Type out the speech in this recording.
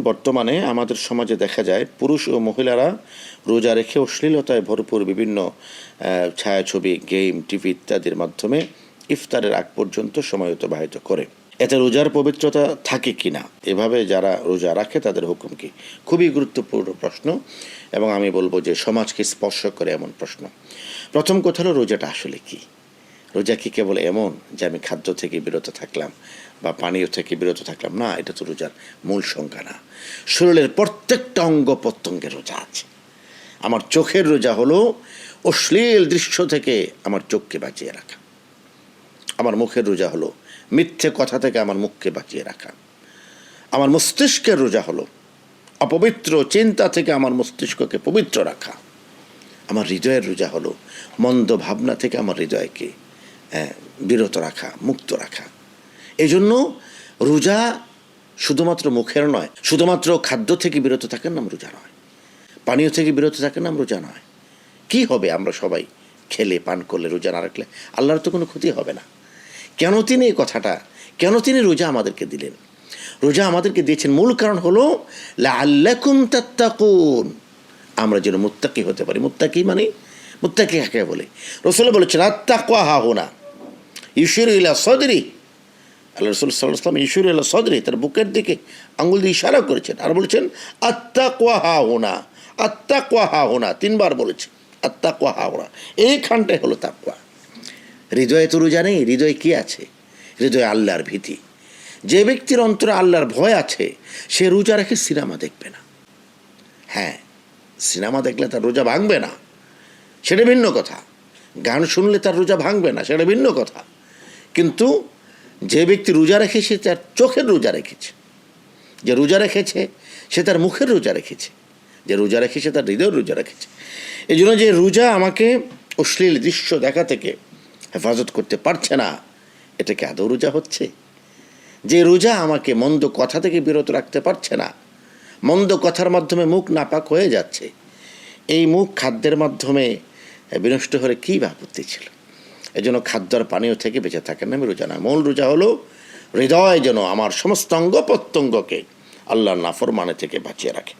বর্তমানে আমাদের সমাজে দেখা যায় পুরুষ ও মহিলারা রোজা রেখে অশ্লীলতায় ভরপুর বিভিন্ন ছায়াছবি, গেম, টিভি ইত্যাদির মাধ্যমে ইফতারের আগ পর্যন্ত সময় অতিবাহিত করে। এতে রোজার পবিত্রতা থাকে কি না, এভাবে যারা রোজা রাখে তাদের হুকুম কি, খুবই গুরুত্বপূর্ণ প্রশ্ন এবং আমি বলবো যে সমাজকে স্পর্শ করে এমন প্রশ্ন। প্রথম কথা হলো রোজাটা আসলে কি? রোজা কি কেবল এমন যে আমি খাদ্য থেকে বিরত থাকলাম বা পানীয় থেকে বিরত থাকলাম? না, এটা তো রোজার মূল সংজ্ঞা না। শরীরের প্রত্যেকটা অঙ্গ প্রত্যঙ্গের রোজা আছে। আমার চোখের রোজা হলো অশ্লীল দৃশ্য থেকে আমার চোখকে বাঁচিয়ে রাখা। আমার মুখের রোজা হলো মিথ্যে কথা থেকে আমার মুখকে বাঁচিয়ে রাখা। আমার মস্তিষ্কের রোজা হলো অপবিত্র চিন্তা থেকে আমার মস্তিষ্ককে পবিত্র রাখা। আমার হৃদয়ের রোজা হলো মন্দ ভাবনা থেকে আমার হৃদয়কে বিরত রাখা, মুক্ত রাখা। এই জন্য রোজা শুধুমাত্র মুখের নয়, শুধুমাত্র খাদ্য থেকে বিরত থাকার নাম রোজা নয়, পানীয় থেকে বিরত থাকার নাম রোজা নয়। কি হবে আমরা সবাই খেলে পান করলে, রোজা না রাখলে? আল্লাহর তো কোনো ক্ষতি হবে না। কেন তিনি এই কথাটা, কেন তিনি রোজা আমাদেরকে দিলেন? রোজা আমাদেরকে দিয়েছেন মূল কারণ হলো লাআল্লাকুম তাত্তাকুন, আমরা যেন মুত্তাকি হতে পারি। মুত্তাকি মানে, মুত্তাকি কাকে বলে? রাসূল বলেছেন আত্তাকওয়া হাহুনা ইউশিরু ইলা সদরি। আল্লাহ রাসূল সাল্লাল্লাহু আলাইহি ওয়াসাল্লাম ইউশিরু ইলা সদরি, তার বুকের দিকে আঙ্গুল দিয়ে ইশারা করেছেন আর বলেছেন আত্তাকওয়া হাহুনা, আত্তাকওয়া হাহুনা, তিনবার বলেছেন আত্তাকওয়া হাহুনা। এইখানটাই হলো তাকওয়া। হৃদয়ে তো রোজা নেই। হৃদয়ে কি আছে? হৃদয়ে আল্লাহর ভীতি। যে ব্যক্তির অন্তরে আল্লাহর ভয় আছে সে রোজা রেখে সিনেমা দেখবে না। হ্যাঁ, সিনেমা দেখলে তার রোজা ভাঙবে না, সেটা ভিন্ন কথা। গান শুনলে তার রোজা ভাঙবে না, সেটা ভিন্ন কথা। কিন্তু যে ব্যক্তি রোজা রেখে সে তার চোখের রোজা রেখেছে, যে রোজা রেখেছে সে তার মুখের রোজা রেখেছে, যে রোজা রেখেছে তার হৃদয়ের রোজা রেখেছে। এই জন্য যে রোজা আমাকে অশ্লীল দৃশ্য দেখা থেকে হেফাজত করতে পারছে না, এটাকে আদৌ রোজা হচ্ছে? যে রোজা আমাকে মন্দ কথা থেকে বিরত রাখতে পারছে না, মন্দ কথার মাধ্যমে মুখ নাপাক হয়ে যাচ্ছে, এই মুখ খাদ্যের মাধ্যমে বিনষ্ট হলে কী বা আপত্তি ছিল? এই জন্য খাদ্য আর পানীয় থেকে বেঁচে থাকার নামে রোজা না। মূল রোজা হলো হৃদয় যেন আমার সমস্ত অঙ্গ প্রত্যঙ্গকে আল্লাহর নাফরমানে থেকে বাঁচিয়ে রাখে।